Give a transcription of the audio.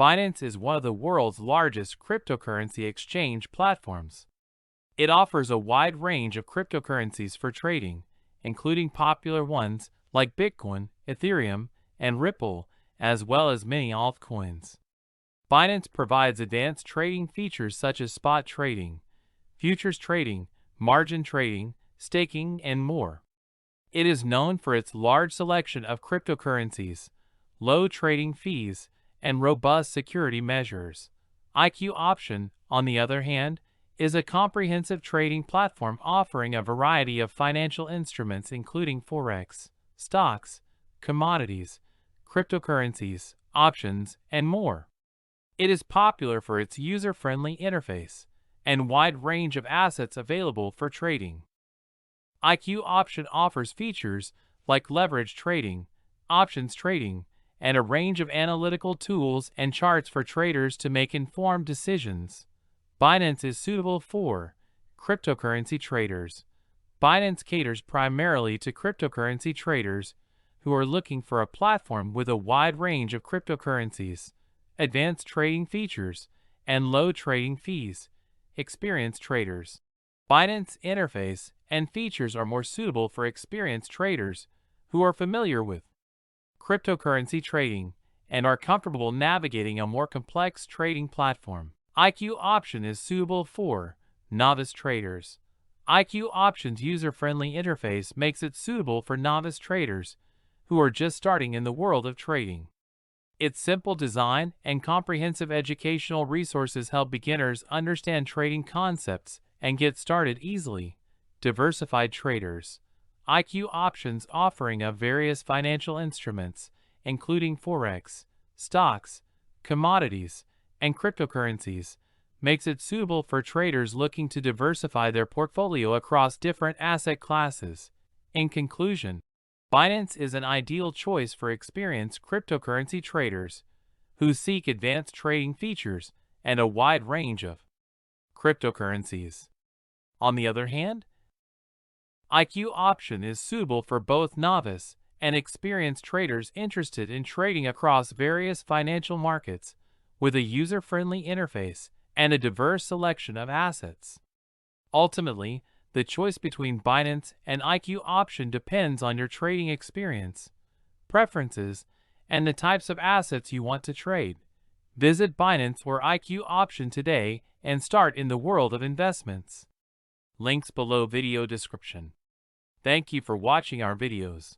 Binance is one of the world's largest cryptocurrency exchange platforms. It offers a wide range of cryptocurrencies for trading, including popular ones like Bitcoin, Ethereum, and Ripple, as well as many altcoins. Binance provides advanced trading features such as spot trading, futures trading, margin trading, staking, and more. It is known for its large selection of cryptocurrencies, low trading fees, and robust security measures. IQ Option, on the other hand, is a comprehensive trading platform offering a variety of financial instruments including forex, stocks, commodities, cryptocurrencies, options, and more. It is popular for its user-friendly interface and wide range of assets available for trading. IQ Option offers features like leverage trading, options trading, and a range of analytical tools and charts for traders to make informed decisions. Binance is suitable for cryptocurrency traders. Binance caters primarily to cryptocurrency traders who are looking for a platform with a wide range of cryptocurrencies, advanced trading features, and low trading fees. Experienced traders. Binance interface and features are more suitable for experienced traders who are familiar with cryptocurrency trading and are comfortable navigating a more complex trading platform. IQ Option is suitable for novice traders. IQ Option's user-friendly interface makes it suitable for novice traders who are just starting in the world of trading. Its simple design and comprehensive educational resources help beginners understand trading concepts and get started easily. Diversified traders. IQ Options offering of various financial instruments, including forex, stocks, commodities, and cryptocurrencies, makes it suitable for traders looking to diversify their portfolio across different asset classes. In conclusion, Binance is an ideal choice for experienced cryptocurrency traders who seek advanced trading features and a wide range of cryptocurrencies. On the other hand, IQ Option is suitable for both novice and experienced traders interested in trading across various financial markets with a user-friendly interface and a diverse selection of assets. Ultimately, the choice between Binance and IQ Option depends on your trading experience, preferences, and the types of assets you want to trade. Visit Binance or IQ Option today and start in the world of investments. Links below video description. Thank you for watching our videos.